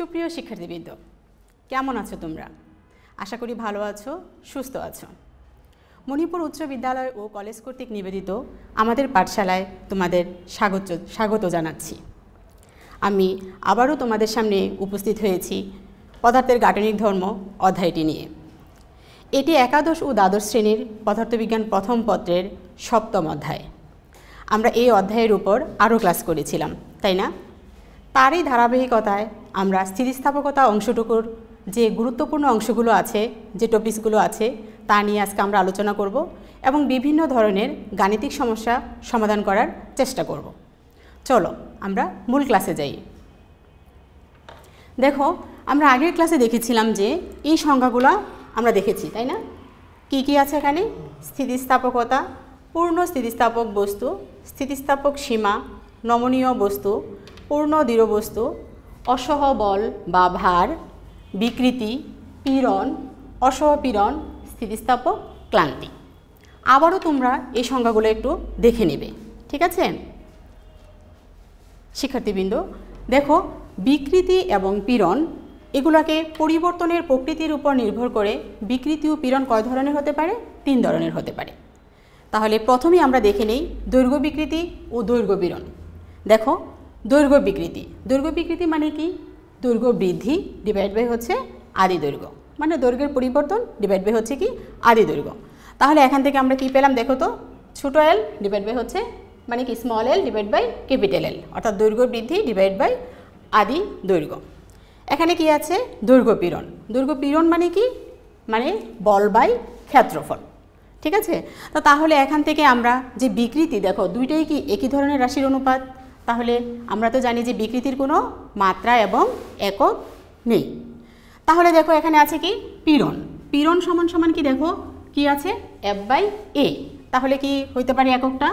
সুপ্রিয় শিক্ষার্থীবৃন্দ, কেমন আছো তোমরা? আশা করি ভালো আছো, সুস্থ আছো। মণিপুর উচ্চ বিদ্যালয় ও কলেজ কর্তৃক নিবেদিত আমাদের পাঠশালায় তোমাদের স্বাগত জানাচ্ছি। আমি আবারও তোমাদের সামনে উপস্থিত হয়েছি পদার্থের গাঠনিক ধর্ম অধ্যায়টি নিয়ে। এটি একাদশ ও দ্বাদশ শ্রেণীর পদার্থবিজ্ঞান প্রথম পত্রের 7ম অধ্যায়। আমরা এই অধ্যায়ের উপর আরও ক্লাস করেছিলাম, তাই না? তারই ধারাবাহিকতায় আমরা স্থিতিস্থাপকতা অংশটুকুর যে গুরুত্বপূর্ণ অংশগুলো আছে, যে টপিকসগুলো আছে, তা নিয়ে আজকে আমরা আলোচনা করব এবং বিভিন্ন ধরনের গাণিতিক সমস্যা সমাধান করার চেষ্টা করব। চলো আমরা মূল ক্লাসে যাই। দেখো, আমরা আগের ক্লাসে দেখেছিলাম যে এই সংজ্ঞাগুলো আমরা দেখেছি, তাই না? কি কি আছে এখানে? স্থিতিস্থাপকতা, পূর্ণ স্থিতিস্থাপক বস্তু, স্থিতিস্থাপক সীমা, নমনীয় বস্তু, পূর্ণ দৃঢ় বস্তু, অসহ বল বা ভার, বিকৃতি, পীড়ন, অসহপীড়ন, স্থিতিস্থাপক ক্লান্তি। আবারও তোমরা এই সংজ্ঞাগুলো একটু দেখে নেবে, ঠিক আছে শিক্ষার্থীবৃন্দ? দেখো, বিকৃতি এবং পীড়ন এগুলোকে পরিবর্তনের প্রকৃতির উপর নির্ভর করে বিকৃতি ও পীড়ন কয় ধরনের হতে পারে? 3 ধরনের হতে পারে। তাহলে প্রথমেই আমরা দেখে নেই দৈর্ঘ্য বিকৃতি ও দৈর্ঘ্য পীড়ন। দেখো, দৈর্ঘ্য বিকৃতি মানে কি? দৈর্ঘ্য বৃদ্ধি ডিভাইড বাই হচ্ছে আদি দৈর্ঘ্য, মানে দৈর্ঘ্যের পরিবর্তন ডিভাইড বাই হচ্ছে কি? আদি দৈর্ঘ্য। তাহলে এখান থেকে আমরা কি পেলাম? দেখো তো, ছোটো এল ডিভাইড বাই হচ্ছে মানে কি small L divide by capital L, অর্থাৎ দৈর্ঘ্য বৃদ্ধি ডিভাইড বাই আদি দৈর্ঘ্য। এখানে কি আছে? দৈর্ঘ্য পীড়ন মানে কি? মানে বল বাই ক্ষেত্রফল, ঠিক আছে? তো তাহলে এখান থেকে আমরা যে বিকৃতি, দেখো দুইটাই কি একই ধরনের রাশির অনুপাত। তাহলে আমরা তো জানি যে বিকৃতির কোনো মাত্রা এবং একক নেই। তাহলে দেখো এখানে আছে কি? পীড়ন সমান সমান কি? দেখো কি আছে? F by A. তাহলে কি হইতে পারে এককটা?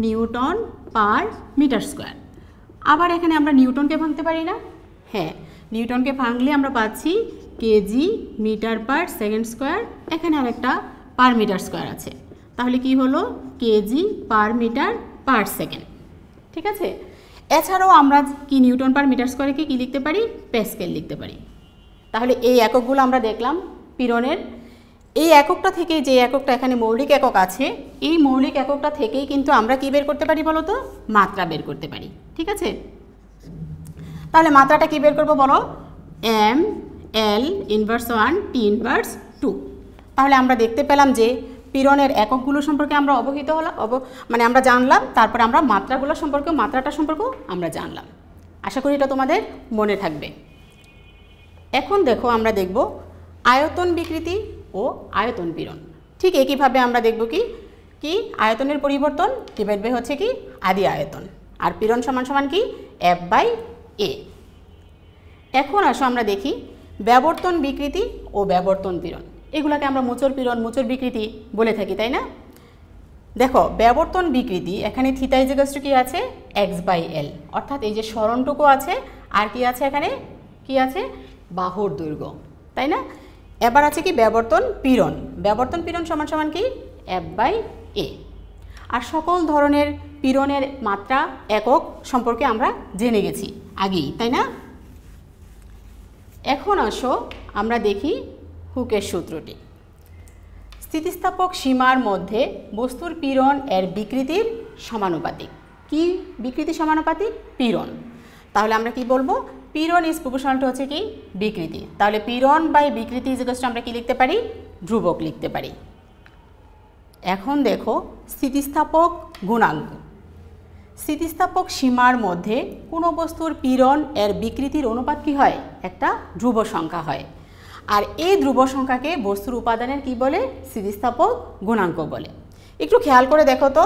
Newton per metre square. আবার এখানে আমরা নিউটনকে ভাঙতে পারি না? হ্যাঁ, নিউটনকে ভাঙলে আমরা পাচ্ছি KG metre per second square. এখানে আরেকটা পার মিটার স্কোয়ার আছে, তাহলে কি হলো? KG per metre per second, ঠিক আছে? এছাড়াও আমরা কি নিউটন পার মিটার স্কোয়ারকে কি লিখতে পারি? প্যাসকেল লিখতে পারি। তাহলে এই এককগুলো আমরা দেখলাম পীড়নের। এই এককটা থেকে, যে এককটা এখানে মৌলিক একক আছে, এই মৌলিক এককটা থেকেই কিন্তু আমরা কি বের করতে পারি বলো তো? মাত্রা বের করতে পারি, ঠিক আছে? তাহলে মাত্রাটা কি বের করবো বলো? M L inverse 1 T inverse 2। তাহলে আমরা দেখতে পেলাম যে পীড়নের এককগুলো সম্পর্কে আমরা অবহিত হলাম, মানে আমরা জানলাম। তারপর আমরা মাত্রাটা সম্পর্কেও আমরা জানলাম। আশা করি এটা তোমাদের মনে থাকবে। এখন দেখো, আমরা দেখব আয়তন বিকৃতি ও আয়তন পীড়ন। ঠিক একইভাবে আমরা দেখব কি আয়তনের পরিবর্তন ডিভাইড বাই হচ্ছে কি আদি আয়তন, আর পীড়ন সমান সমান কি? এফ বাই এ। এখন আসো আমরা দেখি ব্যাবর্তন বিকৃতি ও ব্যাবর্তন পীড়ন। এগুলাকে আমরা মোচড় পীড়ন, মোচড় বিকৃতি বলে থাকি, তাই না? দেখো, ব্যাবর্তন বিকৃতি এখানে থিটা ইজ ইকুয়ালস টু কি আছে? এক্স বাই এল, অর্থাৎ এই যে সরণটুকু আছে, আর কি আছে এখানে? কি আছে? বাহুর দৈর্ঘ্য, তাই না? এবার আছে কি? ব্যাবর্তন পীড়ন সমান সমান কি? এফ বাই এ। আর সকল ধরনের পীড়নের মাত্রা একক সম্পর্কে আমরা জেনে গেছি আগেই, তাই না? এখন আসো আমরা দেখি হুকের সূত্রটি। স্থিতিস্থাপক সীমার মধ্যে বস্তুর পীড়ন এর বিকৃতির সমানুপাতিক। কি বিকৃতি সমানুপাতিক? পীড়ন। তাহলে আমরা কি বলবো? পীড়ন ইজ প্রপোর্শনাল টু হচ্ছে কি? বিকৃতি। তাহলে পীড়ন বাই বিকৃতি ইজ ইকুয়ালস টু আমরা কি লিখতে পারি? ধ্রুবক লিখতে পারি। এখন দেখো স্থিতিস্থাপক গুণাঙ্ক। স্থিতিস্থাপক সীমার মধ্যে কোনো বস্তুর পীড়ন এর বিকৃতির অনুপাত কি হয়? একটা ধ্রুব সংখ্যা হয়। আর এই ধ্রুব সংখ্যাকে বস্তুর উপাদানের কি বলে? স্থিতিস্থাপক গুণাঙ্ক বলে। একটু খেয়াল করে দেখো তো,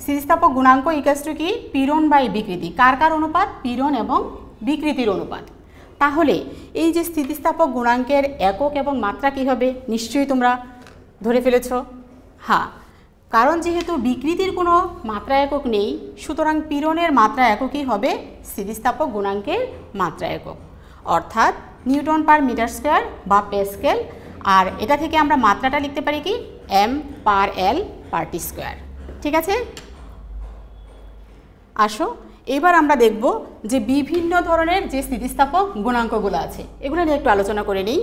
স্থিতিস্থাপক গুণাঙ্ক ইকুয়ালস টু কি? পীড়ন বাই বিকৃতি। কার কার অনুপাত? পীড়ন এবং বিকৃতির অনুপাত। তাহলে এই যে স্থিতিস্থাপক গুণাঙ্কের একক এবং মাত্রা কি হবে? নিশ্চয়ই তোমরা ধরে ফেলেছ। হ্যাঁ, কারণ যেহেতু বিকৃতির কোনো মাত্রা একক নেই, সুতরাং পীড়নের মাত্রা এককই হবে স্থিতিস্থাপক গুণাঙ্কের মাত্রা একক, অর্থাৎ নিউটন পার মিটার স্কোয়ার বা প্যাসকেল। আর এটা থেকে আমরা মাত্রাটা লিখতে পারি কি? এম পার এল পার টি স্কোয়ার, ঠিক আছে? আসো এবার আমরা দেখব যে বিভিন্ন ধরনের যে স্থিতিস্থাপক গুণাঙ্কগুলো আছে এগুলো নিয়ে একটু আলোচনা করে নিই।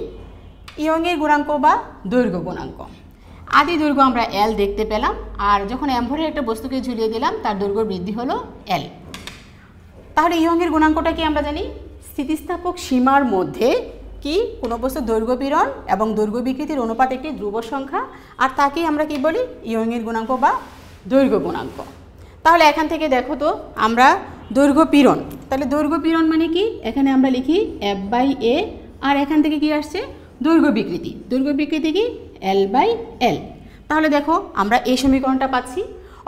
ইয়ংয়ের গুণাঙ্ক বা দৈর্ঘ্য গুণাঙ্ক। আদি দৈর্ঘ্য আমরা এল দেখতে পেলাম, আর যখন অ্যাম্ভরের একটা বস্তুকে ঝুলিয়ে দিলাম তার দৈর্ঘ্য বৃদ্ধি হলো এল। তাহলে ইয়ংয়ের গুণাঙ্কটা কি আমরা জানি? স্থিতিস্থাপক সীমার মধ্যে কি কোনো বস্তুর দৈর্ঘ্য পীড়ন এবং দৈর্ঘ্য বিকৃতির অনুপাত একটি ধ্রুব সংখ্যা, আর তাকেই আমরা কি বলি? ইয়ংয়ের গুণাঙ্ক বা দৈর্ঘ্য গুণাঙ্ক। তাহলে এখান থেকে দেখো তো আমরা দৈর্ঘ্য পীড়ন, তাহলে দৈর্ঘ্য পীড়ন মানে কি? এখানে আমরা লিখি এফ বাই এ, আর এখান থেকে কি আসছে? দৈর্ঘ্য বিকৃতি। দৈর্ঘ্য বিকৃতি কি? L by L. তাহলে দেখো আমরা এই সমীকরণটা পাচ্ছি,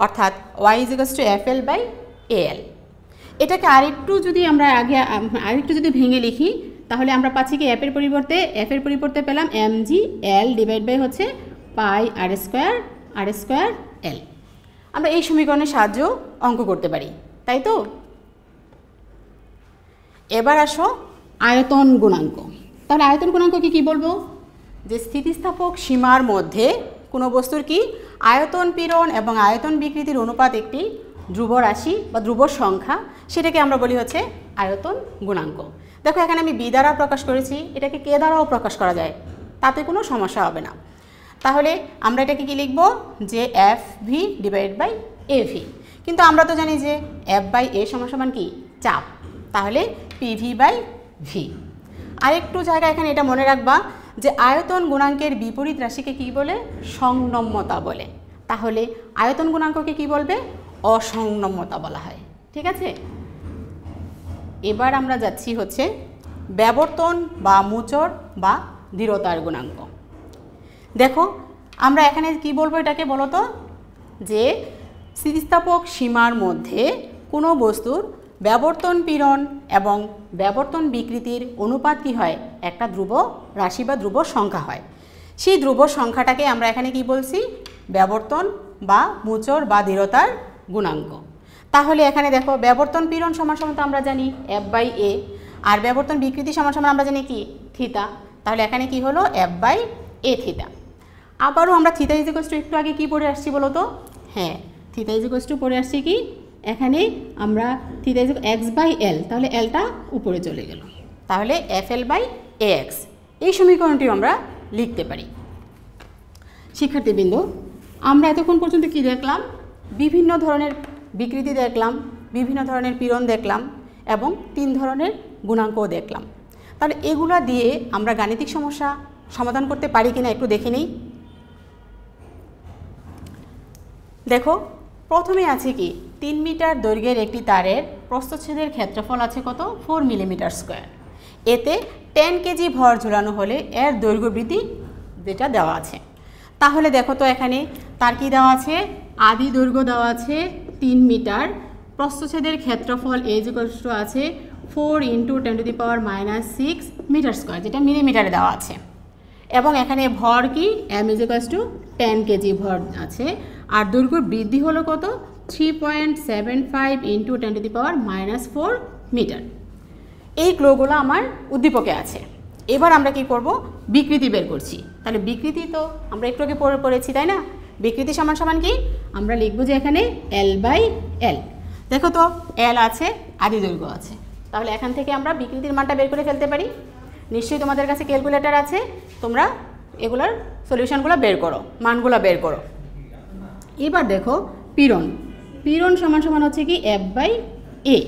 অর্থাৎ Y is equals to F L by A L. এটাকে আরেকটু যদি আমরা আরেকটু যদি ভেঙে লিখি তাহলে আমরা পাচ্ছি কি? এফের পরিবর্তে পেলাম M G L divide by হচ্ছে পাই আর স্কোয়ার এল। আমরা এই সমীকরণের সাহায্য অঙ্ক করতে পারি, তাই তো? এবার আসো আয়তন গুণাঙ্ক। তাহলে আয়তন গুণাঙ্ককে কি বলবো? যে স্থিতিস্থাপক সীমার মধ্যে কোনো বস্তুর কি আয়তন পীড়ন এবং আয়তন বিকৃতির অনুপাত একটি ধ্রুব রাশি বা ধ্রুব সংখ্যা, সেটাকে আমরা বলি হচ্ছে আয়তন গুণাঙ্ক। দেখো এখানে আমি বি দ্বারা প্রকাশ করেছি, এটাকে কে দ্বারাও প্রকাশ করা যায়, তাতে কোনো সমস্যা হবে না। তাহলে আমরা এটাকে কি লিখব? যে F V divide by A V. কিন্তু আমরা তো জানি যে এফ বাই এ সমান কি? চাপ। তাহলে পিভি বাই ভি। আরেকটু জায়গা এখানে এটা মনে রাখবা যে আয়তন গুণাঙ্কের বিপরীত রাশিকে কি বলে? সংনম্যতা বলে। তাহলে আয়তন গুণাঙ্ককে কি বলবে? অসংনম্যতা বলা হয়। ঠিক আছে, এবার আমরা যাচ্ছি হচ্ছে ব্যাবর্তন বা মোচড় বা দৃঢ়তার গুণাঙ্ক। দেখো আমরা এখানে কি বলবো? এটাকে বলো তো যে স্থিতিস্থাপক সীমার মধ্যে কোনো বস্তুর ব্যাবর্তন পীড়ন এবং ব্যাবর্তন বিকৃতির অনুপাত কি হয়? একটা ধ্রুব রাশি বা ধ্রুব সংখ্যা হয়। সেই ধ্রুব সংখ্যাটাকে আমরা এখানে কি বলছি? ব্যাবর্তন বা মোচড় বা দৃঢ়তার গুণাঙ্ক। তাহলে এখানে দেখো ব্যাবর্তন পীড়ন সমান তো আমরা জানি এফ বাই এ, আর ব্যাবর্তন বিকৃতি সমান আমরা জানি কি? থিতা। তাহলে এখানে কি হলো? এফ বাই এ থিতা। আবারও আমরা থিতা ইজ ইকুয়ালস টু একটু আগে কি পড়ে আসছি বলো তো? হ্যাঁ, থিতা ইজ ইকুয়ালস টু পড়ে আসছি কি? এখানে আমরা theta is X by L, তাহলে এলটা উপরে চলে গেল, তাহলে F L by A X. এই সমীকরণটি আমরা লিখতে পারি। শিক্ষার্থীবৃন্দ, আমরা এতক্ষণ পর্যন্ত কি দেখলাম? বিভিন্ন ধরনের বিকৃতি দেখলাম, বিভিন্ন ধরনের পীড়ন দেখলাম এবং 3 ধরনের গুণাঙ্কও দেখলাম। তাহলে এগুলা দিয়ে আমরা গাণিতিক সমস্যা সমাধান করতে পারি কিনা একটু দেখে নিই। দেখো প্রথমে আছে কি? 3 মিটার দৈর্ঘ্যের একটি তারের প্রস্থচ্ছেদের ক্ষেত্রফল আছে কত? 4 মিলিমিটার স্কোয়ার। এতে 10 কেজি ভর ঝুলানো হলে এর দৈর্ঘ্য বৃদ্ধি যেটা দেওয়া আছে। তাহলে দেখো তো এখানে তার কি দেওয়া আছে? আদি দৈর্ঘ্য দেওয়া আছে 3 মিটার, প্রস্থচ্ছেদের ক্ষেত্রফল এজ ইকুয়ালস টু আছে 4 × 10⁻⁻6 মিটার স্কোয়ার, যেটা মিলিমিটারে দেওয়া আছে। এবং এখানে ভর কি? M is equals to 10 KG ভর আছে, আর দৈর্ঘ্য বৃদ্ধি হলো কত? 3.75 × 10⁻⁻4 মিটার। এই ক্লোগুলো আমার উদ্দীপকে আছে। এবার আমরা কি করব? বিকৃতি বের করছি। তাহলে বিকৃতি তো আমরা একটু আগে পড়েছি, তাই না? বিকৃতি সমান কি? আমরা লিখবো যে এখানে এল বাই এল। দেখো তো এল আছে, আদি দৈর্ঘ্য আছে, তাহলে এখান থেকে আমরা বিকৃতির মানটা বের করে ফেলতে পারি। নিশ্চয়ই তোমাদের কাছে ক্যালকুলেটর আছে, তোমরা এগুলার সলিউশনগুলো বের করো, মানগুলো বের করো। এবার দেখো পীড়ন সমান হচ্ছে কি? F by A.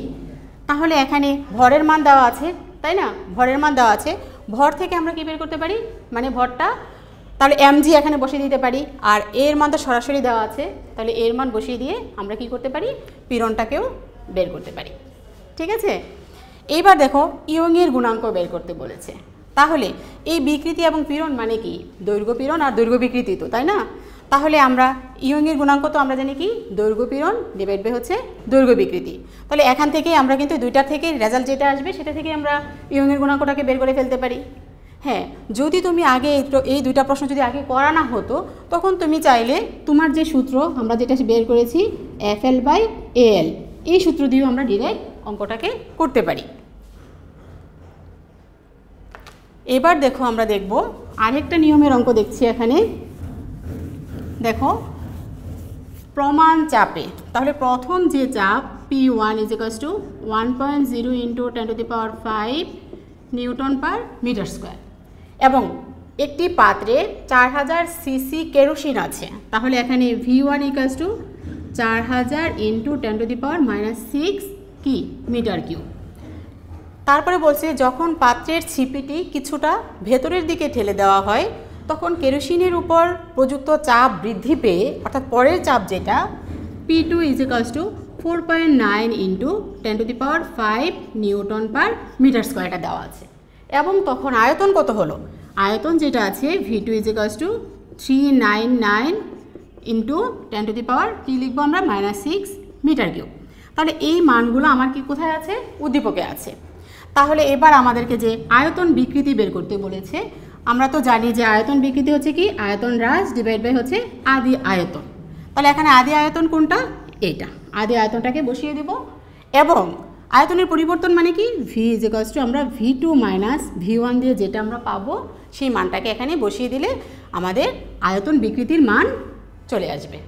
তাহলে এখানে ভরের মান দেওয়া আছে, তাই না? ভরের মান দেওয়া আছে, ভর থেকে আমরা কি বের করতে পারি? মানে ভরটা, তাহলে এমজি এখানে বসিয়ে দিতে পারি, আর এর মান তো সরাসরি দেওয়া আছে, তাহলে এর মান বসিয়ে দিয়ে আমরা কি করতে পারি? পীড়নটাকেও বের করতে পারি। ঠিক আছে, এইবার দেখো ইয়ংয়ের গুণাঙ্ক বের করতে বলেছে। তাহলে এই বিকৃতি এবং পীড়ন মানে কি? দৈর্ঘ্য পীড়ন আর দৈর্ঘ্য বিকৃতি তো, তাই না? তাহলে আমরা ইয়ংয়ের গুণাঙ্ক তো আমরা জানি কি? দৈর্ঘ্য পীড়ন ডিভাইড বাই হচ্ছে দৈর্ঘ্য বিকৃতি। তাহলে এখান থেকে আমরা কিন্তু দুইটা থেকে রেজাল্ট যেটা আসবে সেটা থেকে আমরা ইয়ংয়ের গুণাঙ্কটাকে বের করে ফেলতে পারি। হ্যাঁ, যদি তুমি আগে এই দুইটা প্রশ্ন যদি আগে করা না হতো, তখন তুমি চাইলে তোমার যে সূত্র আমরা যেটা বের করেছি এফ এল বাই এ এল, এই সূত্র দিয়েও আমরা ডিরেক্ট অঙ্কটাকে করতে পারি। এবার দেখো আমরা দেখব আরেকটা নিয়মের অঙ্ক দেখছি এখানে। দেখো প্রমাণ চাপে, তাহলে প্রথম যে চাপ P1 is equals to 1.0 into 10 to the power 5 newton per metre square এবং একটি পাত্রে 4000 সিসি কেরোসিন আছে, তাহলে এখানে V1 equals to 4000 into 10 to the power -6 কি মিটার কিউব। তারপরে বলছে যখন পাত্রের ছিপিটি কিছুটা ভেতরের দিকে ঠেলে দেওয়া হয় তখন কেরোসিনের উপর প্রযুক্ত চাপ বৃদ্ধি পেয়ে অর্থাৎ পরের চাপ যেটা P2 is equals to 4.9 into 10 to the power 5 newton per metre স্কোয়ারটা দেওয়া আছে এবং তখন আয়তন কত হলো, আয়তন যেটা আছে V2 is equals to 399 into 10 to the power কি লিখবো আমরা -6 মিটার কিউব। তাহলে এই মানগুলো আমার কি কোথায় আছে, উদ্দীপকে আছে। তাহলে এবার আমাদেরকে যে আয়তন বিকৃতি বের করতে বলেছে, আমরা তো জানি যে আয়তন বিকৃতি হচ্ছে কি আয়তন হ্রাস ডিভাইড বাই হচ্ছে আদি আয়তন। তাহলে এখানে আদি আয়তন কোনটা, এইটা আদি আয়তনটাকে বসিয়ে দেব এবং আয়তনের পরিবর্তন মানে কি V ইজ ইকুয়ালস টু আমরা V2 মাইনাস V1 দিয়ে যেটা আমরা পাবো সেই মানটাকে এখানে বসিয়ে দিলে আমাদের আয়তন বিকৃতির মান চলে আসবে।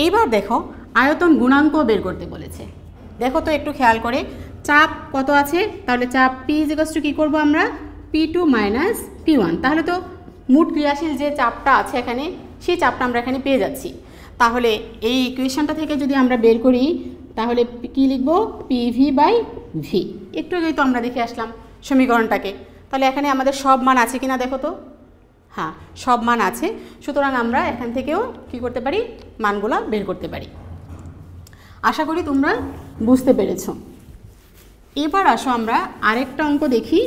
এইবার দেখো আয়তন গুণাঙ্ক বের করতে বলেছে, দেখো তো একটু খেয়াল করে চাপ কত আছে, তাহলে চাপ P ইজ ইকুয়ালস টু কী করবো আমরা P2 মাইনাস P1, তাহলে তো মোট ক্রিয়াশীল যে চাপটা আছে এখানে সেই চাপটা আমরা এখানে পেয়ে যাচ্ছি। তাহলে এই ইকুয়েশনটা থেকে যদি আমরা বের করি তাহলে কি লিখব PV বাই V, একটু আগেই তো আমরা দেখে আসলাম সমীকরণটাকে। তাহলে এখানে আমাদের সব মান আছে কিনা দেখো তো, হ্যাঁ সব মান আছে, সুতরাং আমরা এখান থেকেও কি করতে পারি মানগুলো বের করতে পারি। আশা করি তোমরা বুঝতে পেরেছো। এবার আসো আমরা আরেকটা অঙ্ক দেখি।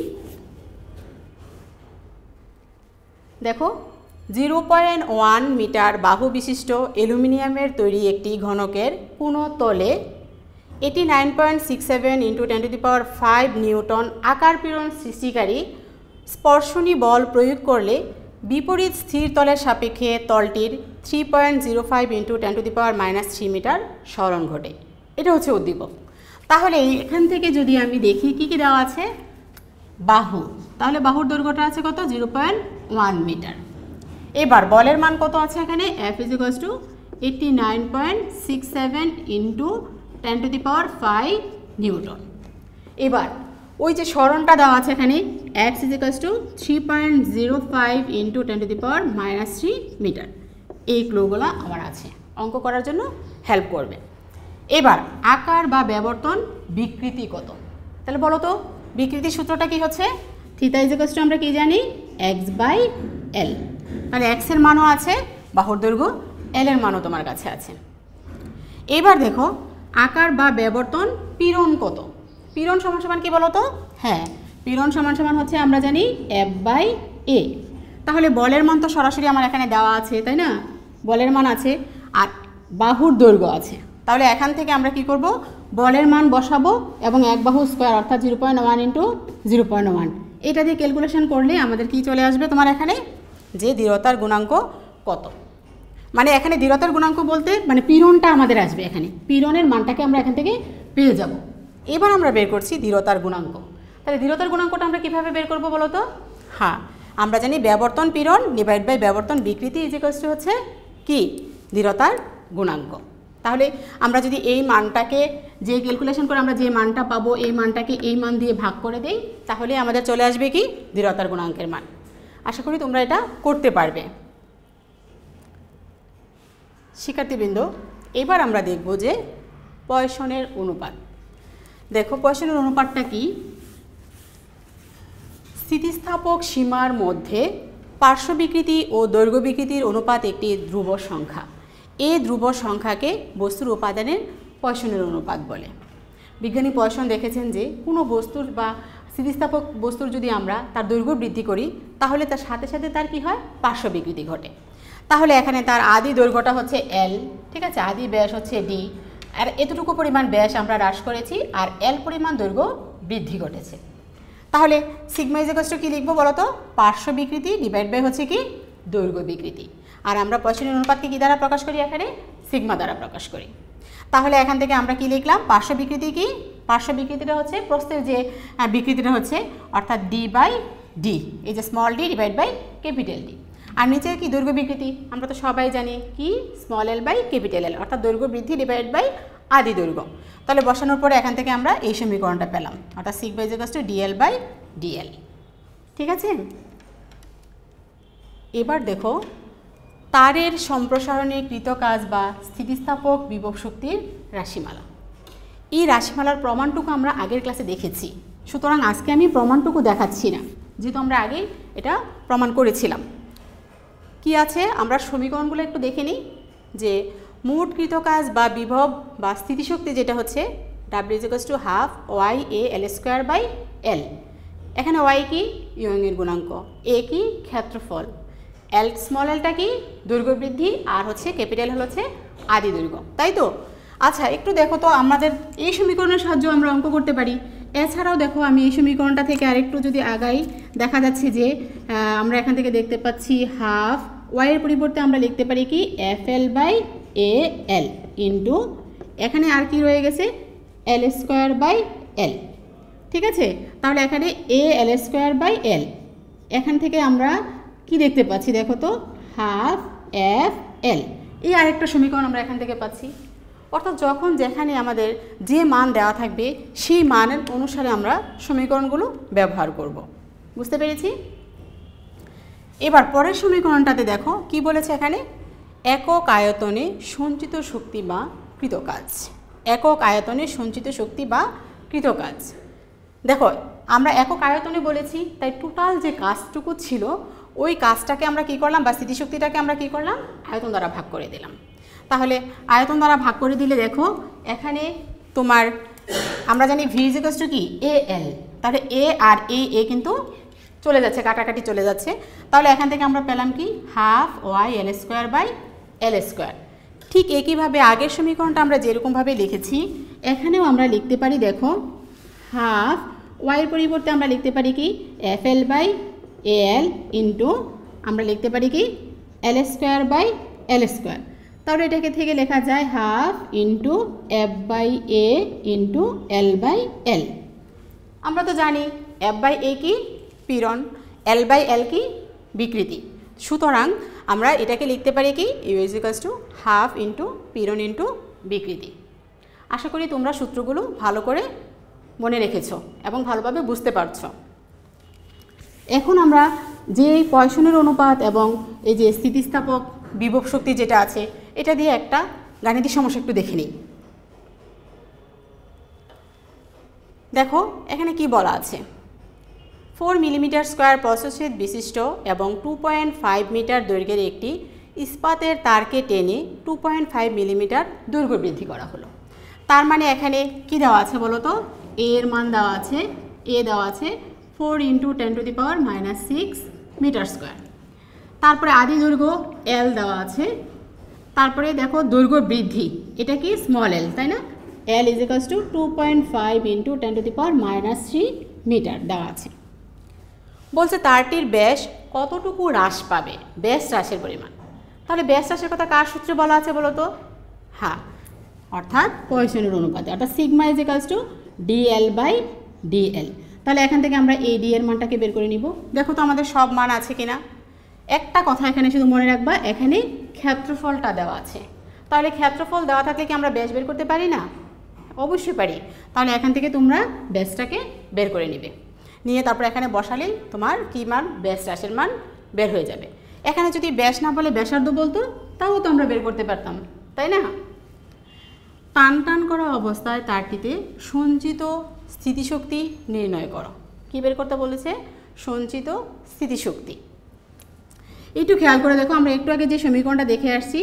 দেখো 0.1 মিটার বাহু বিশিষ্ট অ্যালুমিনিয়ামের তৈরি একটি ঘনকের কোনো তলে 89.67 into 10 to the power 5 Newton আকার পীড়ন সৃষ্টিকারী স্পর্শনী বল প্রয়োগ করলে বিপরীত স্থির তলের সাপেক্ষে তলটির 3.05 into 10 to the power -3 metre সরণ ঘটে। এটা হচ্ছে উদ্দীপক। তাহলে এখান থেকে যদি আমি দেখি কি কি দেওয়া আছে, বাহু, তাহলে বাহুর দৈর্ঘ্যটা আছে কত 0.1 মিটার। এবার বলের মান কত আছে এখানে F is equals to 89.67 into 10 to the power 5 newton. এবার ওই যে সরণটা দেওয়া আছে এখানে X is equals to 3.05 into 10 to the power -3 metre. এই ক্লুগুলো আমার আছে, অঙ্ক করার জন্য হেল্প করবে। এবার আকার বা ব্যবর্তন বিকৃতি কত, তাহলে বলো তো বিকৃতির সূত্রটা কি হচ্ছে, থিটা ইজ ইকুয়ালস টু আমরা কি জানি x বাই l, তাহলে x এর মানও আছে, বাহুর দৈর্ঘ্য l এর মানও তোমার কাছে আছে। এবার দেখো আকার বা ব্যবর্তন পীড়ন কত, পীড়ন সমান সমান কি বলো তো, হ্যাঁ পীড়ন সমান সমান হচ্ছে আমরা জানি F বাই A। তাহলে বলের মান তো সরাসরি আমার এখানে দেওয়া আছে তাই না, বলের মান আছে আর বাহুর দৈর্ঘ্য আছে, তাহলে এখান থেকে আমরা কি করব বলের মান বসাবো এবং এক বাহু স্কোয়ার অর্থাৎ 0.1 ইন্টু 0.1 এটা দিয়ে ক্যালকুলেশন করলে আমাদের কি চলে আসবে তোমার এখানে যে দৃঢ়তার গুণাঙ্ক কত, মানে এখানে দৃঢ়তার গুণাঙ্ক বলতে মানে পীড়নটা আমাদের আসবে, এখানে পীড়নের মানটাকে আমরা এখান থেকে পেয়ে যাব। এবার আমরা বের করছি দৃঢ়তার গুণাঙ্ক। তাহলে দৃঢ়তার গুণাঙ্কটা আমরা কীভাবে বের করব বলো তো, হ্যাঁ আমরা জানি ব্যবর্তন পীড়ন ডিভাইড বাই ব্যবর্তন বিকৃতি ইজ ইকুয়ালস টু হচ্ছে কি দৃঢ়তার গুণাঙ্ক। তাহলে আমরা যদি এই মানটাকে যে ক্যালকুলেশন করে আমরা যে মানটা পাবো এই মানটাকে এই মান দিয়ে ভাগ করে দেই তাহলে আমাদের চলে আসবে কি দৃঢ়তার গুণাঙ্কের মান। আশা করি তোমরা এটা করতে পারবে। শিক্ষার্থীবৃন্দ এবার আমরা দেখব যে পয়সনের অনুপাত। দেখো পয়সনের অনুপাতটা কি, স্থিতিস্থাপক সীমার মধ্যে পার্শ্ব বিকৃতি ও দৈর্ঘ্য বিকৃতির অনুপাত একটি ধ্রুব সংখ্যা। এই ধ্রুব সংখ্যাকে বস্তুর উপাদানের পয়সনের অনুপাত বলে। বিজ্ঞানী পয়সন দেখেছেন যে কোনো বস্তুর বা স্থিতিস্থাপক বস্তুর যদি আমরা তার দৈর্ঘ্য বৃদ্ধি করি তাহলে তার সাথে সাথে তার কি হয় পার্শ্ব বিকৃতি ঘটে। তাহলে এখানে তার আদি দৈর্ঘ্যটা হচ্ছে L, ঠিক আছে, আদি ব্যাস হচ্ছে D, আর এতটুকু পরিমাণ ব্যাস আমরা হ্রাস করেছি আর L পরিমাণ দৈর্ঘ্য বৃদ্ধি ঘটেছে। তাহলে সিগমা ইজ ইকুয়ালস টু কি লিখবো বলো তো, পার্শ্ব বিকৃতি ডিভাইড বাই হচ্ছে কি দৈর্ঘ্য বিকৃতি, আর আমরা পয়সনের অনুপাতকে কি দ্বারা প্রকাশ করি এখানে সিগমা দ্বারা প্রকাশ করি। তাহলে এখান থেকে আমরা কি লিখলাম পার্শ্ব বিকৃতি কি, পার্শ্ব বিকৃতিটা হচ্ছে প্রস্থের যে বিকৃতিটা হচ্ছে অর্থাৎ D বাই D, এই যে small d divide by capital D, আর নিচে কি দৈর্ঘ্য বিকৃতি আমরা তো সবাই জানি কি small l by capital L অর্থাৎ দৈর্ঘ্য বৃদ্ধি ডিভাইড বাই আদি দৈর্ঘ্য। তাহলে বসানোর পরে এখান থেকে আমরা এই সমীকরণটা পেলাম, অর্থাৎ sigma is equal to DL by DL. ঠিক আছে, এবার দেখো তারের সম্প্রসারণে কৃত কাজ বা স্থিতিস্থাপক বিভব শক্তির রাশিমালা। এই রাশিমালার প্রমাণটুকু আমরা আগের ক্লাসে দেখেছি, সুতরাং আজকে আমি প্রমাণটুকু দেখাচ্ছি না, যেহেতু আমরা আগে এটা প্রমাণ করেছিলাম। কি আছে আমরা সমীকরণগুলো একটু দেখে নিই। যে মোট কৃত কাজ বা বিভব বা স্থিতিশক্তি যেটা হচ্ছে W is equal to half Y A L square by L. এখানে ওয়াই কি ইয়ংয়ের গুণাঙ্ক, এ কি ক্ষেত্রফল, এল স্মল এলটা কি দৈর্ঘ্য বৃদ্ধি, আর হচ্ছে ক্যাপিটাল হল হচ্ছে আদি দৈর্ঘ্য, তাই তো? আচ্ছা একটু দেখো তো, আমাদের এই সমীকরণের সাহায্যে আমরা অঙ্ক করতে পারি। এছাড়াও দেখো আমি এই সমীকরণটা থেকে আরেকটু যদি আগাই, দেখা যাচ্ছে যে আমরা এখান থেকে দেখতে পাচ্ছি হাফ ওয়াইয়ের পরিবর্তে আমরা লিখতে পারি কি F L by A L into এখানে আর কি রয়ে গেছে এল স্কোয়ার বাই এল। ঠিক আছে, তাহলে এখানে এ এল স্কোয়ার বাই এল, এখান থেকে আমরা কি দেখতে পাচ্ছি দেখো তো হাফ এফ এল। এই আরেকটা সমীকরণ আমরা এখান থেকে পাচ্ছি। অর্থাৎ যখন যেখানে আমাদের যে মান দেওয়া থাকবে সেই মানের অনুসারে আমরা সমীকরণগুলো ব্যবহার করব। বুঝতে পেরেছি? এবার পরের সমীকরণটাতে দেখো কি বলেছে এখানে, একক আয়তনে সঞ্চিত শক্তি বা কৃতকাজ। একক আয়তনে সঞ্চিত শক্তি বা কৃতকাজ। দেখো আমরা একক আয়তনে বলেছি, তাই টোটাল যে কাজটুকু ছিল ওই কাজটাকে আমরা কি করলাম বা স্থিতিশক্তিটাকে আমরা কি করলাম আয়তন দ্বারা ভাগ করে দিলাম। তাহলে আয়তন দ্বারা ভাগ করে দিলে দেখো এখানে তোমার আমরা জানি ভি ইজ ইকুয়াল টু কি এ এল, তাহলে এ আর এ কিন্তু চলে যাচ্ছে, কাটাকাটি চলে যাচ্ছে। তাহলে এখান থেকে আমরা পেলাম কি half Y L square by L square. ঠিক একইভাবে আগের সমীকরণটা আমরা যেরকমভাবে লিখেছি এখানেও আমরা লিখতে পারি। দেখো হাফ ওয়াইয়ের পরিবর্তে আমরা লিখতে পারি কি F L by A L into আমরা লিখতে পারি কি L square by L square. তাহলে এটাকে থেকে লেখা যায় half into F by A into L by L. আমরা তো জানি এফ বাই এ কি পীড়ন, এল বাই এল কি বিকৃতি, সুতরাং আমরা এটাকে লিখতে পারি কি U is equals to half into পীড়ন ইন্টু বিকৃতি। আশা করি তোমরা সূত্রগুলো ভালো করে মনে রেখেছো এবং ভালোভাবে বুঝতে পারছো। এখন আমরা যে পয়সনের অনুপাত এবং এই যে স্থিতিস্থাপক বিভব শক্তি যেটা আছে এটা দিয়ে একটা গাণিতিক সমস্যা একটু দেখে নিই। দেখো এখানে কি বলা আছে, 4 মিলিমিটার স্কোয়ার প্রস্থচ্ছেদ বিশিষ্ট এবং 2.5 মিটার দৈর্ঘ্যের একটি ইস্পাতের তারকে টেনে 2.5 মিলিমিটার দৈর্ঘ্য বৃদ্ধি করা হলো। তার মানে এখানে কি দেওয়া আছে বলো তো, এ এর মান দেওয়া আছে, এ দেওয়া আছে 4 × 10⁻⁶ মিটার স্কোয়ার। তারপরে আদি দৈর্ঘ্য এল দেওয়া আছে, তারপরে দেখো দৈর্ঘ্য বৃদ্ধি এটা কি স্মল এল, তাই না? L is equals to 2.5 × 10⁻³ metre দেওয়া আছে। বলছে তারটির ব্যাস কতটুকু হ্রাস পাবে, ব্যাস হ্রাসের পরিমাণ। তাহলে ব্যাস হ্রাসের কথা কার সূত্রে বলা আছে বলো তো? হ্যাঁ, অর্থাৎ পয়সনের অনুপাতে, অর্থাৎ sigma is equals to DL by DL. তাহলে এখান থেকে আমরা এই ডি এর মানটাকে বের করে নিব। দেখো তো আমাদের সব মান আছে কিনা। একটা কথা এখানে শুধু মনে রাখবা, এখানে ক্ষেত্রফলটা দেওয়া আছে। তাহলে ক্ষেত্রফল দেওয়া থাকলে কি আমরা ব্যাস বের করতে পারি না? অবশ্যই পারি। তাহলে এখান থেকে তোমরা ব্যাসটাকে বের করে নিবে, নিয়ে তারপর এখানে বসালেই তোমার কী মান ব্যাস হ্রাসের মান বের হয়ে যাবে। এখানে যদি ব্যাস না বলে ব্যাসার্ধ বলতো তাও তো আমরা বের করতে পারতাম, তাই না? টান টান করা অবস্থায় তারটিতে সঞ্চিত স্থিতিশক্তি নির্ণয় করো। কী বের করতে বলেছে? সঞ্চিত স্থিতিশক্তি। একটু খেয়াল করে দেখো, আমরা একটু আগে যে সমীকরণটা দেখে আসছি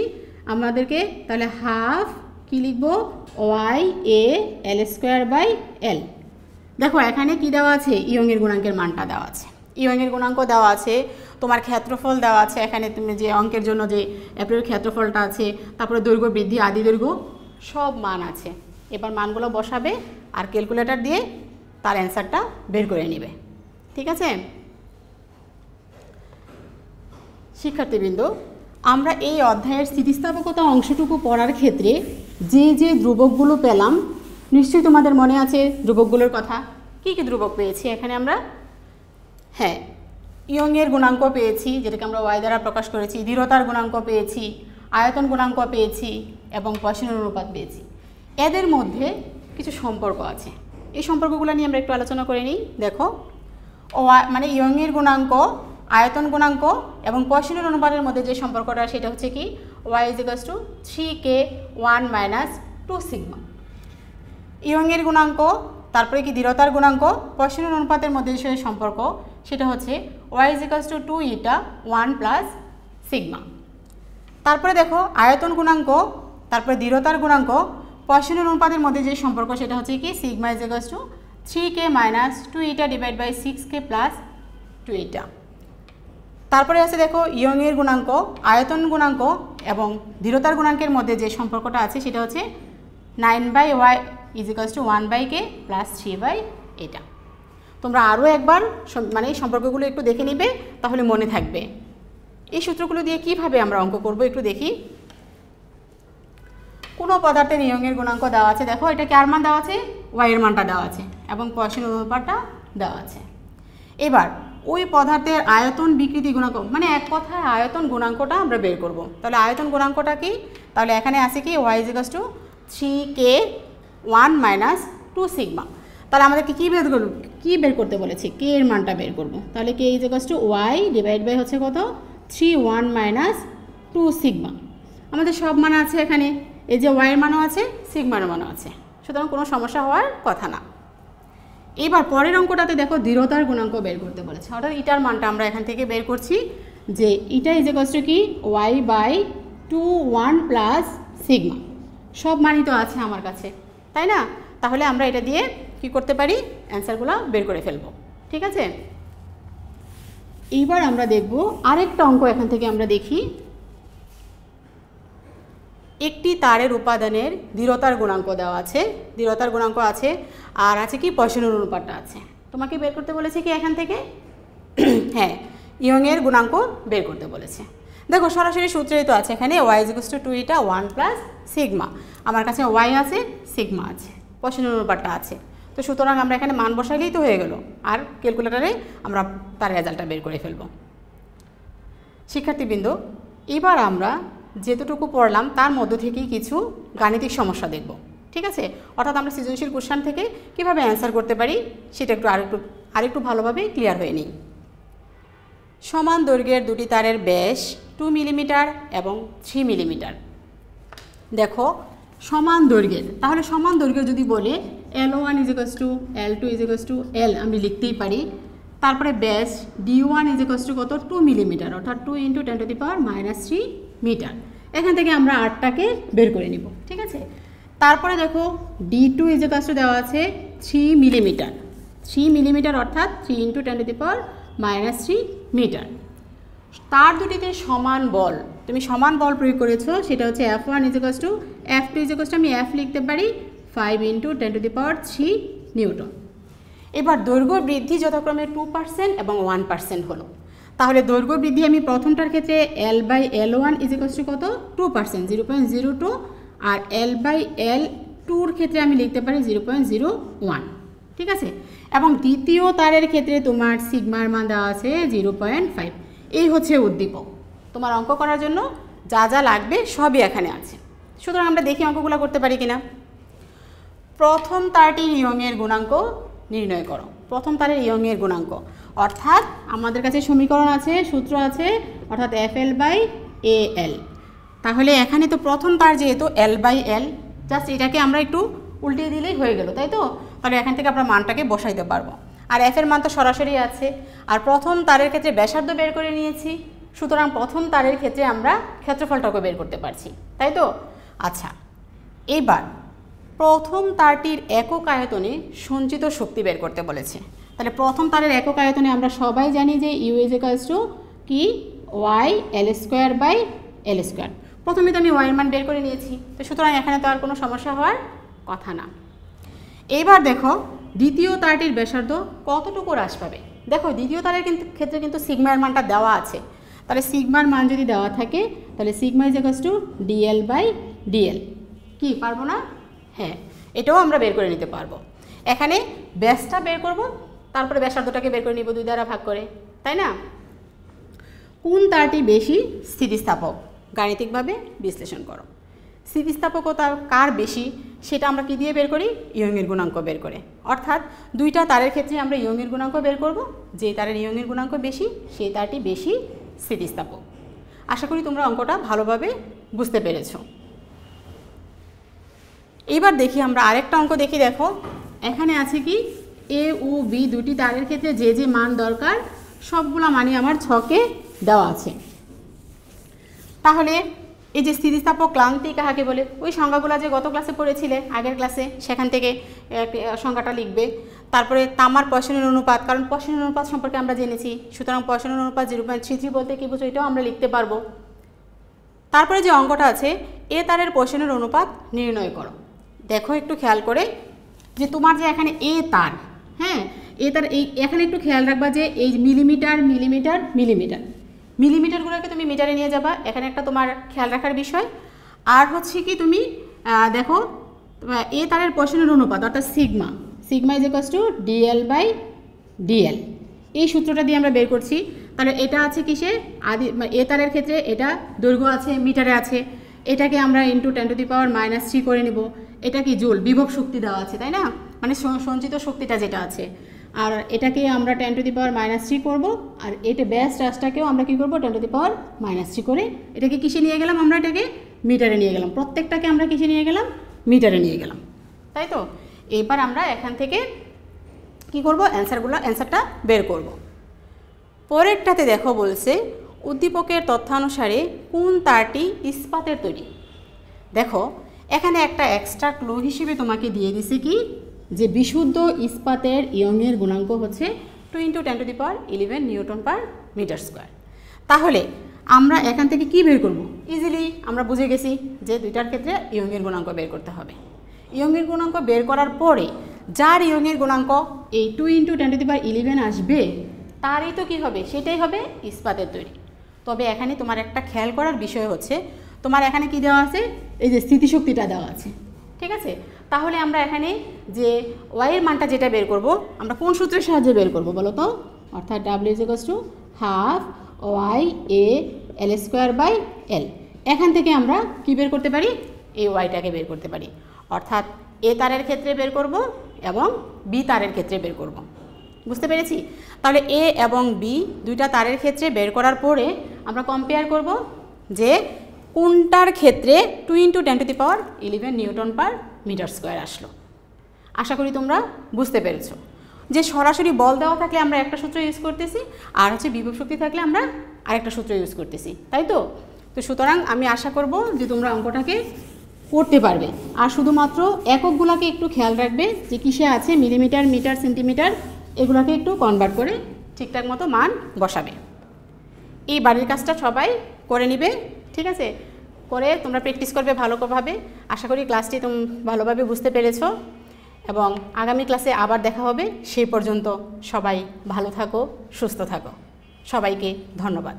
আমাদেরকে, তাহলে হাফ কি লিখবো Y A L square by L. দেখো এখানে কি দেওয়া আছে, ইয়ংয়ের গুণাঙ্কের মানটা দেওয়া আছে, ইয়ংয়ের গুণাঙ্ক দেওয়া আছে, তোমার ক্ষেত্রফল দেওয়া আছে, এখানে তুমি যে অঙ্কের জন্য যে অ্যাপেলের ক্ষেত্রফলটা আছে, তারপরে দৈর্ঘ্য বৃদ্ধি আদি দৈর্ঘ্য সব মান আছে। এবার মানগুলো বসাবে আর ক্যালকুলেটর দিয়ে তার অ্যান্সারটা বের করে নেবে। ঠিক আছে শিক্ষার্থীবৃন্দ, আমরা এই অধ্যায়ের স্থিতিস্থাপকতা অংশটুকু পড়ার ক্ষেত্রে যে যে ধ্রুবকগুলো পেলাম নিশ্চয়ই তোমাদের মনে আছে ধ্রুবকগুলোর কথা। কি কি ধ্রুবক পেয়েছি এখানে আমরা? হ্যাঁ, ইয়ংয়ের গুণাঙ্ক পেয়েছি যেটাকে আমরা ওয়াই দ্বারা প্রকাশ করেছি, দৃঢ়তার গুণাঙ্ক পেয়েছি, আয়তন গুণাঙ্ক পেয়েছি এবং পয়সনের অনুপাত পেয়েছি। এদের মধ্যে কিছু সম্পর্ক আছে। এই সম্পর্কগুলো নিয়ে আমরা একটু আলোচনা করে নিই। দেখো মানে ইয়ংয়ের গুণাঙ্ক, আয়তন গুণাঙ্ক এবং পয়সনের অনুপাতের মধ্যে যে সম্পর্কটা সেটা হচ্ছে কি y = 3k1 - 2 সিগমা। ইয়ংয়ের গুণাঙ্ক, তারপরে কি দৃঢ়তার গুণাঙ্ক, পয়সনের অনুপাতের মধ্যে যে সম্পর্ক সেটা হচ্ছে y = 2 ইটা 1 + সিগমা। তারপরে দেখো আয়তন গুণাঙ্ক, তারপরে দৃঢ়তার গুণাঙ্ক, পয়সনের অনুপাতের মধ্যে যে সম্পর্ক সেটা হচ্ছে কি সিগমা = 3k - 2 ইটা / 6k + 2 ইটা। তারপরে আছে দেখো ইয়ংয়ের গুণাঙ্ক, আয়তন গুণাঙ্ক এবং দৃঢ়তার গুণাঙ্কের মধ্যে যে সম্পর্কটা আছে সেটা হচ্ছে 9/y = 1/k + 3/, এটা তোমরা আরও একবার মানে এই সম্পর্কগুলো একটু দেখে নিবে, তাহলে মনে থাকবে। এই সূত্রগুলো দিয়ে কিভাবে আমরা অঙ্ক করব একটু দেখি। কোনো পদার্থের ইয়ংয়ের গুণাঙ্ক দেওয়া আছে, দেখো এটা কার মান দেওয়া আছে, y এর মানটা দেওয়া আছে এবং পয়সনের অনুপাতটা দেওয়া আছে। এবার ওই পদার্থের আয়তন বিকৃতি গুণাঙ্ক, মানে এক কথায় আয়তন গুণাঙ্কটা আমরা বের করব। তাহলে আয়তন গুণাঙ্কটা কি, তাহলে এখানে আছে কি y = 3k1 - 2 সিগমা। তাহলে আমাদেরকে কী বের করতে বলেছে, কে এর মানটা বের করব। তাহলে k = y / হচ্ছে কত 3 - 2 সিগমা। আমাদের সব মান আছে এখানে, এই যে y এর মানও আছে, সিগমার মানও আছে, সুতরাং কোনো সমস্যা হওয়ার কথা না। এবার পরের অঙ্কটাতে দেখো দৃঢ়তার গুণাঙ্ক বের করতে বলেছে, অর্থাৎ ইটার মানটা আমরা এখান থেকে বের করছি যে ইটা = কি y/2 1 + সিগমা। সব মানই তো আছে আমার কাছে, তাই না? তাহলে আমরা এটা দিয়ে কি করতে পারি, অ্যান্সারগুলো বের করে ফেলবো। ঠিক আছে, এইবার আমরা দেখব আরেকটা অঙ্ক। এখান থেকে আমরা দেখি একটি তারের উপাদানের দৃঢ়তার গুণাঙ্ক দেওয়া আছে, দৃঢ়তার গুণাঙ্ক আছে আর আছে কি পয়সনের অনুপাতটা আছে। তোমাকে বের করতে বলেছে কি এখান থেকে, হ্যাঁ ইয়ংয়ের গুণাঙ্ক বের করতে বলেছে। দেখো সরাসরি সূত্রেই তো আছে এখানে y = 2 ইটা 1 + সিগমা। আমার কাছে y আছে, সিগমা আছে, পয়সনের অনুপাতটা আছে, তো সুতরাং আমরা এখানে মান বসাইলেই তো হয়ে গেল, আর ক্যালকুলেটরে আমরা তার রেজাল্টটা বের করে ফেলব। শিক্ষার্থীবৃন্দ, এবার আমরা যেতটুকু পড়লাম তার মধ্য থেকেই কিছু গাণিতিক সমস্যা দেখব। ঠিক আছে, অর্থাৎ আমরা সৃজনশীল কোশ্চেন থেকে কিভাবে অ্যান্সার করতে পারি সেটা আরেকটু ভালোভাবে ক্লিয়ার হয়ে নিই। সমান দৈর্ঘ্যের দুটি তারের ব্যাস 2 মিলিমিটার এবং 3 মিলিমিটার। দেখো সমান দৈর্ঘ্যের, তাহলে সমান দৈর্ঘ্য যদি বলে L1 = L2 = L আমি লিখতেই পারি। তারপরে ব্যাস D1 = কত 2 মিলিমিটার, অর্থাৎ 2 × 10⁻³ মিটার। এখান থেকে আমরা 8টাকে বের করে নিব। ঠিক আছে, তারপরে দেখো D2 দেওয়া আছে 3 মিলিমিটার, 3 মিলিমিটার অর্থাৎ 3 × 10⁻³ মিটার। তার দুটিতে সমান বল, তুমি সমান বল প্রয়োগ করেছো, সেটা হচ্ছে F1 = F2 আমি F লিখতে পারি 5 × 10⁻³ নিউটন। এবার দৈর্ঘ্য বৃদ্ধি যথাক্রমে 2% এবং 1% হলো। তাহলে দৈর্ঘ্য বৃদ্ধি আমি প্রথমটার ক্ষেত্রে L/L1 = কত 2%, 0.02, আর L/L2 ক্ষেত্রে আমি লিখতে পারি 0.01। ঠিক আছে, এবং দ্বিতীয় তারের ক্ষেত্রে তোমার সিগমার মান দেওয়া আছে 0.5। এই হচ্ছে উদ্দীপক। তোমার অঙ্ক করার জন্য যা যা লাগবে সবই এখানে আছে। সুতরাং আমরা দেখি অঙ্কগুলো করতে পারি কিনা। প্রথম তারটির ইয়ংয়ের গুণাঙ্ক নির্ণয় করো। প্রথম তারের ইয়ংয়ের গুণাঙ্ক, অর্থাৎ আমাদের কাছে সমীকরণ আছে, সূত্র আছে, অর্থাৎ FL/AL। তাহলে এখানে তো প্রথম তার যেহেতু L/L, জাস্ট এটাকে আমরা একটু উল্টিয়ে দিলেই হয়ে গেল, তাই তো? তাহলে এখান থেকে আমরা মানটাকে বসাইতে পারবো। আর F এর মান তো সরাসরি আছে, আর প্রথম তারের ক্ষেত্রে ব্যাসার্ধ বের করে নিয়েছি, সুতরাং প্রথম তারের ক্ষেত্রে আমরা ক্ষেত্রফলটাকে বের করতে পারছি, তাই তো? আচ্ছা, এবার প্রথম তারটির একক আয়তনে সঞ্চিত শক্তি বের করতে বলেছে। তাহলে প্রথম তারের একক আয়তনে আমরা সবাই জানি যে U = কি y/L²/L²। প্রথমে তো আমি y এর মান বের করে নিয়েছি, তো সুতরাং এখানে তো আর কোনো সমস্যা হওয়ার কথা না। এইবার দেখো দ্বিতীয় তারটির ব্যাসার্ধ কতটুকু হ্রাস পাবে। দেখো দ্বিতীয় তারের ক্ষেত্রে কিন্তু সিগমার মানটা দেওয়া আছে, তাহলে সিগমার মান যদি দেওয়া থাকে তাহলে সিগমা = dl/dl। কি পারবো না? হ্যাঁ, এটাও আমরা বের করে নিতে পারবো। এখানে ব্যাসটা বের করব, তারপরে ব্যাসার্ধটাকে বের করে নিব 2 দ্বারা ভাগ করে, তাই না? কোন তারটি বেশি স্থিতিস্থাপক, গাণিতিকভাবে বিশ্লেষণ করো। স্থিতিস্থাপকতা কার বেশি সেটা আমরা কি দিয়ে বের করি? ইয়ংয়ের গুণাঙ্ক বের করে। অর্থাৎ দুইটা তারের ক্ষেত্রে আমরা ইয়ংয়ের গুণাঙ্ক বের করব, যে তারের ইয়ংয়ের গুণাঙ্ক বেশি সেই তারটি বেশি স্থিতিস্থাপক। আশা করি তোমরা অঙ্কটা ভালোভাবে বুঝতে পেরেছো। এবার দেখি আমরা আরেকটা অঙ্ক দেখি। দেখো এখানে আছে কি এ ও বি দুটি তারের ক্ষেত্রে যে যে মান দরকার সবগুলো মানই আমার ছকে দেওয়া আছে। তাহলে এই যে স্থিতিস্থাপক ক্লান্তি কাহাকে বলে, ওই সংজ্ঞাগুলো যে গত ক্লাসে পড়েছিলে আগের ক্লাসে, সেখান থেকে সংজ্ঞাটা লিখবে। তারপরে তামার পয়সনের অনুপাত, কারণ পয়সনের অনুপাত সম্পর্কে আমরা জেনেছি, সুতরাং পয়সনের অনুপাত 0.33 বলতে কী বোঝো এটাও আমরা লিখতে পারবো। তারপরে যে অঙ্কটা আছে এ তারের পয়সনের অনুপাত নির্ণয় করো। দেখো একটু খেয়াল করে যে তোমার যে এখানে এ তার, হ্যাঁ এ তার, এই এখানে একটু খেয়াল রাখবা যে এই মিলিমিটার মিলিমিটার মিলিমিটার মিলিমিটারগুলোকে তুমি মিটারে নিয়ে যাবা, এখানে একটা তোমার খেয়াল রাখার বিষয়। আর হচ্ছে কি তুমি দেখো এ তারের পয়সনের অনুপাত অর্থাৎ sigma, sigma is equals to DL by DL, এই সূত্রটা দিয়ে আমরা বের করছি। তাহলে এটা আছে কিসে? এ তারের ক্ষেত্রে এটা দৈর্ঘ্য আছে মিটারে আছে, এটাকে আমরা ইন্টু 10⁻³ করে নেব। এটা কি জুল, বিভব শক্তি দেওয়া আছে তাই না, মানে সঞ্চিত শক্তিটা যেটা আছে। আর এটাকে আমরা 10⁻³ করব, আর এটা ব্যাস রাশটাকেও আমরা কি করব 10⁻³ করে এটাকে কিসে নিয়ে গেলাম? আমরা এটাকে মিটারে নিয়ে গেলাম, প্রত্যেকটাকে আমরা কিসে নিয়ে গেলাম? মিটারে নিয়ে গেলাম, তাই তো। এবার আমরা এখান থেকে কি করব? অ্যান্সারটা বের করব। পরেরটাতে দেখো বলছে উদ্দীপকের তথ্যানুসারে কোন তারটি ইস্পাতের তৈরি। দেখো এখানে একটা এক্সট্রা ক্লু হিসেবে তোমাকে দিয়ে দিছে কি, যে বিশুদ্ধ ইস্পাতের ইয়ংয়ের গুণাঙ্ক হচ্ছে 2 × 10⁻11 Nm/m²। তাহলে আমরা এখান থেকে কি বের করব? ইজিলি আমরা বুঝে গেছি যে দুইটার ক্ষেত্রে ইয়ংয়ের গুণাঙ্ক বের করতে হবে। ইয়ংয়ের গুণাঙ্ক বের করার পরে যার ইয়ংয়ের গুণাঙ্ক এই 2 × 10⁻11 আসবে তারই তো কী হবে? সেটাই হবে ইস্পাতের তৈরি। তবে এখানে তোমার একটা খেয়াল করার বিষয় হচ্ছে তোমার এখানে কি দেওয়া আছে? এই যে স্থিতিশক্তিটা দেওয়া আছে, ঠিক আছে। তাহলে আমরা এখানে যে ওয়াইয়ের মানটা যেটা বের করব আমরা কোন সূত্রের সাহায্যে বের করব বলো তো? অর্থাৎ W = ½ YAL²/L। এখান থেকে আমরা কি বের করতে পারি? এই ওয়াইটাকে বের করতে পারি। অর্থাৎ এ তারের ক্ষেত্রে বের করব এবং বি তারের ক্ষেত্রে বের করব। বুঝতে পেরেছি? তাহলে এ এবং বি দুইটা তারের ক্ষেত্রে বের করার পরে আমরা কম্পেয়ার করব যে কোনটার ক্ষেত্রে 2 × 10⁻11 Nm/m² আসলো। আশা করি তোমরা বুঝতে পেরেছো যে সরাসরি বল দেওয়া থাকলে আমরা একটা সূত্র ইউজ করতেছি, আর হচ্ছে বিভব শক্তি থাকলে আমরা আরেকটা সূত্র ইউজ করতেছি, তাই তো। তো সুতরাং আমি আশা করব যে তোমরা অঙ্কটাকে করতে পারবে। আর শুধুমাত্র এককগুলোকে একটু খেয়াল রাখবে যে কিসে আছে, মিলিমিটার, মিটার, সেন্টিমিটার, এগুলোকে একটু কনভার্ট করে ঠিকঠাক মতো মান বসাবে। এই বাড়ির কাজটা সবাই করে নিবে, ঠিক আছে। করে তোমরা প্র্যাকটিস করবে ভালোভাবে। আশা করি ক্লাসটি তুমি ভালোভাবে বুঝতে পেরেছো এবং আগামী ক্লাসে আবার দেখা হবে। সেই পর্যন্ত সবাই ভালো থাকো, সুস্থ থাকো। সবাইকে ধন্যবাদ।